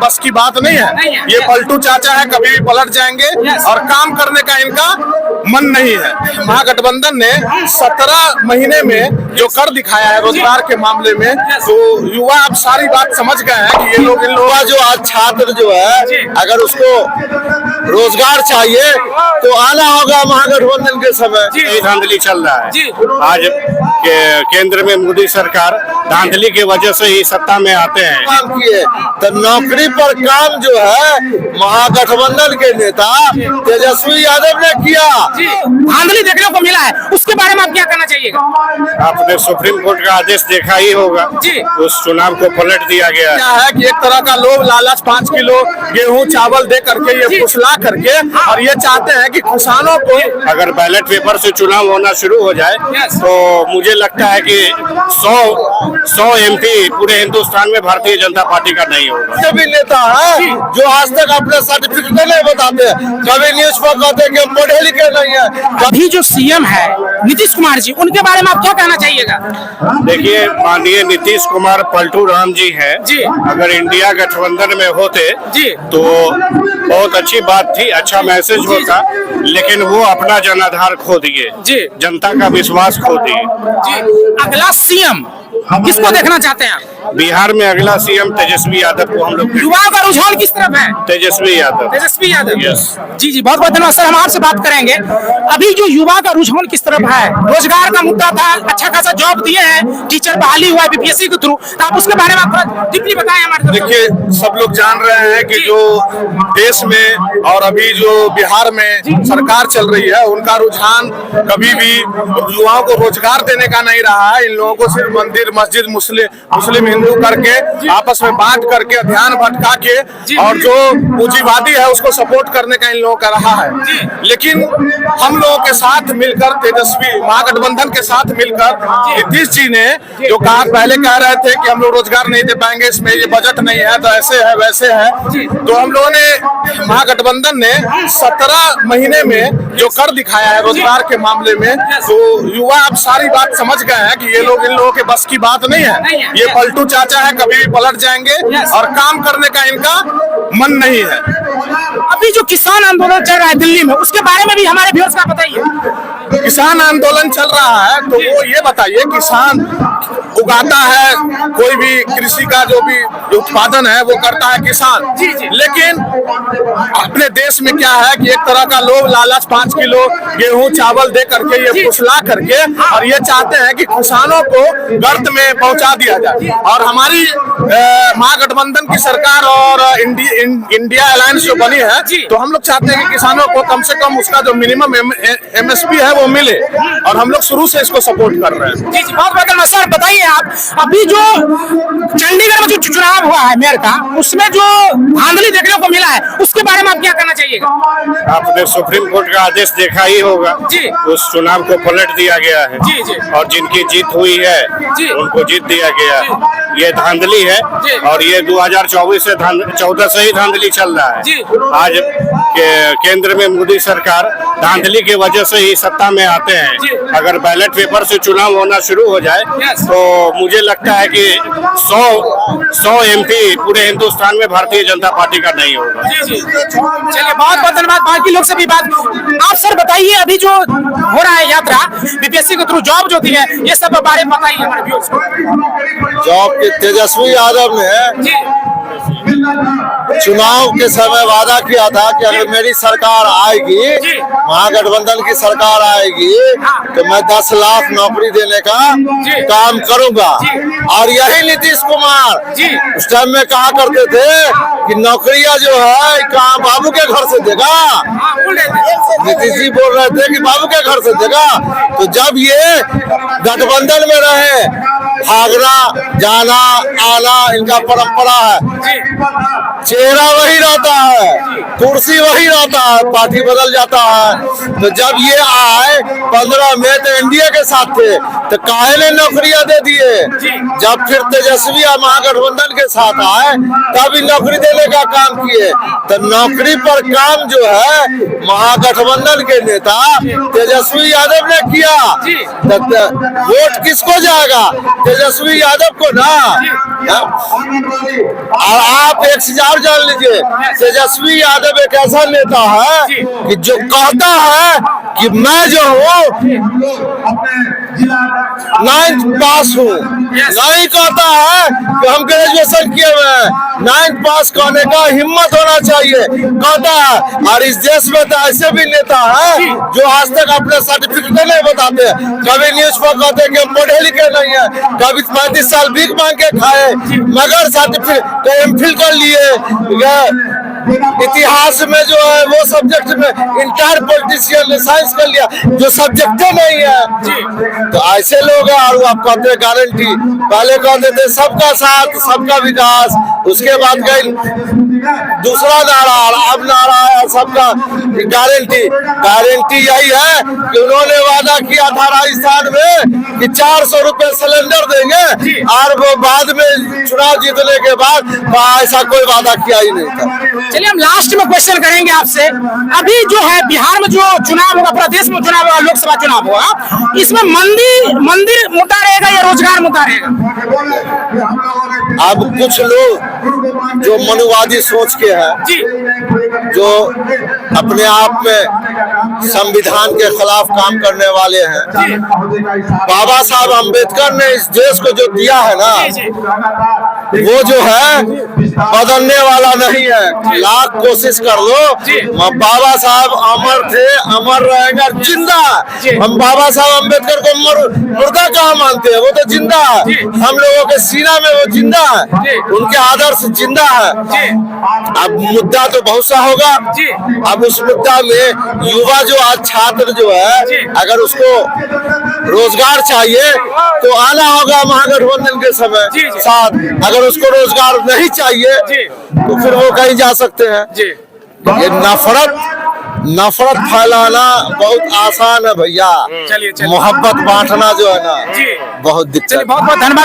बस की बात नहीं है। ये पलटू चाचा है, कभी भी पलट जाएंगे और काम करने का इनका मन नहीं है। महागठबंधन ने 17 महीने में जो कर दिखाया है रोजगार के मामले में, तो युवा अब सारी बात समझ गए हैं कि ये लोग इन लोगों जो आज छात्र जो है अगर उसको रोजगार चाहिए तो आना होगा महागठबंधन के समय। यही धांधली चल रहा है। आज केंद्र में मोदी सरकार धांधली की वजह से ही सत्ता में आते हैं। काम किए तो नौकरी पर काम जो है महागठबंधन के नेता तेजस्वी यादव ने किया। धांधली देखने को मिला है, उसके बारे में आप क्या कहना चाहिएगा? आपने सुप्रीम कोर्ट का आदेश देखा ही होगा, उस चुनाव को पलट दिया गया। क्या है कि एक तरह का लोभ लालच 5 किलो गेहूं चावल दे करके ये फुसला करके, और ये चाहते हैं कि किसानों को अगर बैलेट पेपर से चुनाव होना शुरू हो जाए तो मुझे लगता है कि 100 MP पूरे हिंदुस्तान में भारतीय जनता पार्टी का नहीं होगा। सभी नेता है जो आज तक अपने सर्टिफिकेट नहीं बताते, कभी न्यूज पर कहते हैं कि हम पढ़े लिखे नहीं है। अभी जो सीएम है नीतीश कुमार जी, उनके बारे में आप क्या कहना चाहिएगा? देखिए, माननीय नीतीश कुमार पलटू राम जी हैं। अगर इंडिया गठबंधन में होते तो बहुत अच्छी बात थी, अच्छा मैसेज होता, लेकिन वो अपना जनाधार खो दिए, जनता का विश्वास खो दिए। अगला सीएम किसको देखना चाहते हैं आप? बिहार में अगला सीएम तेजस्वी यादव को हम लोग। युवाओं का रुझान किस तरफ है? तेजस्वी यादव। तेजस्वी यादव, यस। जी बहुत बहुत धन्यवाद सर, हम आपसे बात करेंगे। अभी जो युवा का रुझान किस तरफ है? रोजगार का मुद्दा था, अच्छा खासा जॉब दिए हैं, टीचर बहाली हुआ है बीपीएससी के थ्रू, तो आप उसके बारे में आप थोड़ा डीपली बताएं हमारे। देखिए, सब लोग जान रहे हैं कि जो देश में और अभी जो बिहार में सरकार चल रही है, उनका रुझान कभी भी युवाओं को रोजगार देने का नहीं रहा है। इन लोगों को सिर्फ मंदिर मस्जिद मुस्लिम हिंदू करके आपस में बांट करके ध्यान भटका के और जो पूंजीवादी है उसको सपोर्ट करने का इन लोगों का रहा है। लेकिन हम लोगों के साथ मिलकर, तेजस्वी महागठबंधन के साथ मिलकर नीतीश जी ने जो कहा, पहले कह रहे थे कि हम लोग रोजगार नहीं दे पाएंगे, इसमें ये बजट नहीं है, तो ऐसे है वैसे है, तो हम लोगों ने महागठबंधन ने 17 महीने में जो कर दिखाया है रोजगार के मामले में, तो युवा अब सारी बात समझ गए हैं कि ये लोग इन लोगों के बस की बात नहीं है। ये पलटू चाचा है, कभी भी पलट जाएंगे और काम करने का इनका मन नहीं है। अभी जो किसान आंदोलन चल रहा है दिल्ली में, उसके बारे में भी हमारे व्यूअर्स का बताइए। किसान आंदोलन चल रहा है तो वो ये बताइए, किसान उगाता है, कोई भी कृषि का जो भी उत्पादन है वो करता है किसान। लेकिन अपने देश में क्या है कि एक तरह का लोभ लालच 5 किलो गेहूं चावल दे करके ये फुसला करके, और ये चाहते हैं कि किसानों को गर्त में पहुंचा दिया जाए। और हमारी महागठबंधन की सरकार और इंडिया अलायंस जो बनी है, तो हम लोग चाहते हैं कि किसानों को कम से कम उसका जो मिनिमम MSP है वो मिले, और हम लोग शुरू से इसको सपोर्ट कर रहे हैं। जी बहुत बहुत धन्यवाद सर। बताइए आप, अभी जो चंडीगढ़ में जो चुनाव हुआ है मेयर का, उसमें जो धांधली देखने को मिला है, उसके बारे में आप क्या कहना चाहिएगा? आपने सुप्रीम कोर्ट का आदेश देखा ही होगा, उस चुनाव को पलट दिया गया है। और जिनकी जीत हुई है उनको जीत दिया गया है। ये धांधली है और ये 2014 से ही धांधली चल रहा है। आज केंद्र में मोदी सरकार धांधली की वजह से ही सत्ता में आते हैं। अगर बैलेट पेपर से चुनाव होना शुरू हो जाए तो मुझे लगता है कि 100 MP पूरे हिंदुस्तान में भारतीय जनता पार्टी का नहीं होगा। चलिए बहुत बहुत धन्यवाद। बाकी लोग से भी बात, आप सर बताइए, अभी जो हो रहा है यात्रा बीपीएससी के थ्रू जॉब जो दी है, ये सब बारे में बताइए हमारे व्यूअर्स को। जॉब के तेजस्वी यादव ने चुनाव के समय वादा किया था कि अगर मेरी सरकार आएगी, महागठबंधन की सरकार आएगी, तो मैं 10 लाख नौकरी देने का काम करूंगा। और यही नीतीश कुमार उस टाइम में कहा करते थे कि नौकरियां जो है कहाँ बाबू के घर से देगा। नीतीश जी बोल रहे थे कि बाबू के घर से देगा। तो जब ये गठबंधन में रहे, भागना जाना आना इनका परंपरा है, चेहरा वही रहता है, कुर्सी वही रहता है, पार्टी बदल जाता है। तो जब ये आए 15 में तो एनडीए के साथ थे, तो काहे ने नौकरियां दे दिए। जब फिर तेजस्वी महागठबंधन के साथ आए तभी नौकरी देने का काम किए। तो नौकरी पर काम जो है महागठबंधन के नेता तेजस्वी यादव ने किया। तो वोट किसको जाएगा? तेजस्वी यादव को ना। और आप एक और जान लीजिए, तेजस्वी यादव एक ऐसा नेता है कि जो कहता है कि मैं जो हूँ 9th पास हूँ, नहीं कहता है कि हम ग्रेजुएशन किए हुए हैं। 9th पास करने का हिम्मत होना चाहिए, कहता है। और इस देश में तो ऐसे भी नेता है जो आज तक अपने सर्टिफिकेट नहीं बताते। कभी न्यूज पर कहते हैं कि हम पढ़े लिखे नहीं है, कभी 35 साल भीख मांग के खाए, मगर सर्टिफिकेट एमफिल कर लिए। इतिहास में जो है वो सब्जेक्ट में इंटर पॉलिटिशियन ने साइंस कर लिया, जो सब्जेक्ट नहीं है। तो ऐसे लोग हैं। और आप कहते हैं गारंटी, पहले कहते थे सबका साथ सबका विकास, उसके बाद गई दूसरा नारा, अब नारा है सबका गारंटी। गारंटी यही है कि उन्होंने वादा किया था राजस्थान में कि 400 रुपए सिलेंडर देंगे, और वो बाद में चुनाव जीतने के बाद ऐसा कोई वादा किया ही नहीं था। चलिए हम लास्ट में क्वेश्चन करेंगे आपसे। अभी जो है बिहार में जो चुनाव होगा, प्रदेश में चुनाव होगा, लोकसभा चुनाव होगा, इसमें मंदिर मुद्दा रहेगा या रोजगार मुद्दा रहेगा? अब कुछ लोग जो मनुवादी सोच के हैं, जो अपने आप में संविधान के खिलाफ काम करने वाले हैं, बाबा साहब अम्बेडकर ने इस देश को जो दिया है ना, वो जो है बदलने वाला नहीं है। लाख कोशिश कर लो, बाबा साहब अमर थे, अमर रहेंगे, जिंदा। हम बाबा साहब अम्बेडकर को मुर्दा कहाँ मानते हैं, वो तो जिंदा है। हम लोगों के सीना में वो जिंदा है, उनके आदर्श जिंदा है। अब मुद्दा तो बहुत सा होगा। अब उस मुद्दा में युवा जो आज छात्र जो है, अगर उसको रोजगार चाहिए तो आना होगा महागठबंधन के समय साथ। अगर उसको रोजगार नहीं चाहिए तो फिर वो कहीं जा सकते हैं। ये नफरत फैलाना बहुत आसान है भैया, मोहब्बत बांटना जो है ना बहुत दिक्कत। बहुत बहुत धन्यवाद।